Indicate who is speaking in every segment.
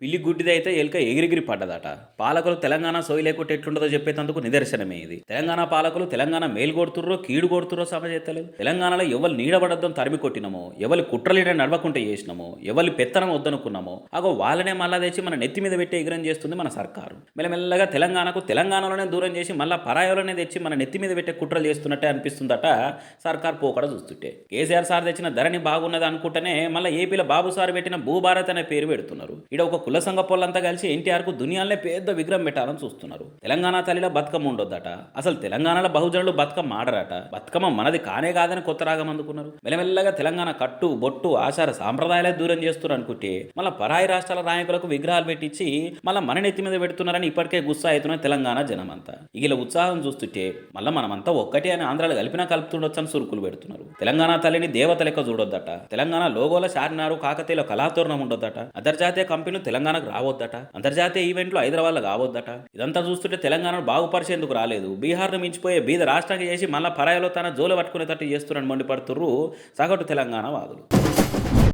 Speaker 1: పిల్లి గుడ్డిదైతే ఎలుక ఎగిరిగిరి పడ్డదట. పాలకులు తెలంగాణ సోయి లేకుంటే ఎట్లుండదో చెప్పేందుకు నిదర్శనమే ఇది. తెలంగాణ పాలకులు తెలంగాణ మేలు కొడుతుర్రో కీడు కొడుతుర్రో సమజెత్తలేదు. తెలంగాణలో ఎవరు నీడబడద్దని తరిమి కొట్టినమో, ఎవరి కుట్రలీడ నడవకుంటే చేసినామో, ఎవరి పెత్తనం వద్దనుకున్నామో అగో వాళ్ళనే మళ్ళా తెచ్చి మన నెత్తి మీద పెట్టి ఎగిరం చేస్తుంది మన సర్కారు. మెల్లమెల్లగా తెలంగాణలోనే దూరం చేసి మళ్ళీ పరాయోలనే తెచ్చి మన నెత్తి మీద పెట్టే కుట్రలు చేస్తున్నట్టే అనిపిస్తుందట సర్కార్ పోకడ చూస్తుంటే. కేసీఆర్ సార్ తెచ్చిన ధరణి బాగున్నది అనుకుంటేనే మళ్ళీ ఏపీలో బాబు సార్ పెట్టిన భూభారత్ అనే పేరు పెడుతున్నారు. ఇక్కడ ఒక కుల సంఘ పొల్లంతా కలిసి ఎన్టీఆర్కు దునియాలనే పెద్ద విగ్రహం పెట్టాలని చూస్తున్నారు. తెలంగాణ తల్లిలో బతుకమ్మ ఉండొద్దట. అసలు తెలంగాణలో బహుజనులు బతుకమ్మ ఆడరట. బతుకమ్మ మనది కానే కాదని కొత్త రాగం అందుకున్నారు. మెల్లమెల్లగా తెలంగాణ కట్టు బొట్టు ఆచార సాంప్రదాయాలే దూరం చేస్తున్నారు అనుకుంటే మళ్ళీ పరాయి రాష్ట్రాల నాయకులకు విగ్రహాలు పెట్టించి మళ్ళీ మన నెత్తి మీద పెడుతున్నారని ఇప్పటికే గుస్సా అవుతున్న తెలంగాణ జనమంతా. ఇలా ఉత్సాహం చూస్తుంటే మళ్ళీ మనమంతా ఒక్కటే అని ఆంధ్రాలు కలిపినా కలుపుతుండొచ్చని సురుకులు పెడుతున్నారు. తెలంగాణ తల్లిని దేవత లెక్క చూడొద్దట. తెలంగాణ లోగోల చార్మినారు కాకతీయుల కళాతోరణం ఉండొద్దట. అంతర్జాతీయ కంపెనీలు తెలంగాణకు రావద్దట. అంతర్జాతీయ ఈవెంట్లు హైదరాబాద్లో కావద్దట. ఇదంతా చూస్తుంటే తెలంగాణను బాగుపరిచేందుకు రాలేదు, బీహార్ను మించిపోయే బీద రాష్ట్రానికి చేసి మళ్ళా పరాయిలో తన జోలు పట్టుకునేటట్టు చేస్తున్నారని మండిపడుతుర్రు సగటు తెలంగాణ వాదులు.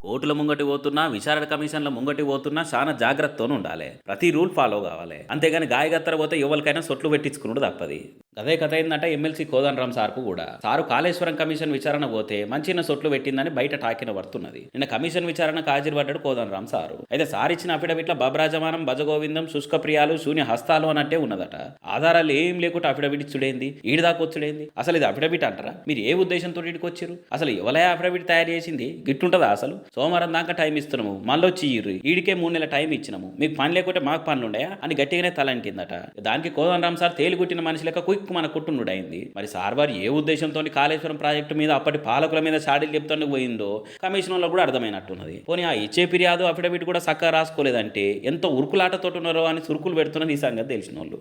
Speaker 1: కోర్టుల ముంగటి పోతున్నా, విచారణ కమిషన్ల ముంగటి పోతున్నా చాలా జాగ్రత్తతో ఉండాలి. ప్రతి రూల్ ఫాలో కావాలి. అంతేగాని గాయగత్తర పోతే ఎవరికైనా సొట్లు పెట్టించుకున్నాడు తప్పది. అదే కథ ఏంటంటే ఎమ్మెల్సీ కోదండరాం సార్కు కూడా. సారు కాళేశ్వరం కమిషన్ విచారణ పోతే మంచిన సొట్లు పెట్టిందని బయట టాకిన పడుతున్నది. నిన్న కమిషన్ విచారణకు హాజరుపడ్డాడు కోదండరాం సారు. అయితే సార్ ఇచ్చిన అఫిడవిట్ల బబ్రాజమానం, భజగోవిందం, శుష్కప్రియాలు, శూన్య హస్తాలు అన్నట్టే ఉన్నదట. ఆధారాలు ఏం లేకుండా అఫిడవిట్ ఇచ్చుడేంది, ఈడిదాకొచ్చుడేంది? అసలు ఇది అఫిడవిట్ అంటారా? మీరు ఏ ఉద్దేశంతో ఇడికి వచ్చారు? అసలు ఎవలే అఫిడవిట్ తయారు చేసింది? గిట్టుంటదా? అసలు సోమవారం దాకా టైం ఇస్తున్నాము, మళ్ళీ వచ్చి ఈడికే 3 నెలల టైం ఇచ్చినాము, మీకు పని లేకుంటే మాకు పనులు ఉండయా అని గట్టిగానే తలంటిందట. దానికి కోదండరాం సార్ తేలిగుట్టిన మనిషి లెక్క క్విక్ మన కుటుంబుడైంది. మరి సార్ వారు ఏ ఉద్దేశంతో కాళేశ్వరం ప్రాజెక్టు మీద అప్పటి పాలకుల మీద షాడీలు చెప్తాను పోయిందో కమిషనర్లో కూడా అర్థమైనట్టున్నది. పోనీ ఆ ఇచ్చే ఫిర్యాదు అఫిడవిట్ కూడా చక్కగా రాసుకోలేదంటే ఎంత ఉరుకులాటతో ఉన్నారో అని సురుకులు పెడుతున్నది ఈ సంగతి తెలిసిన వాళ్ళు.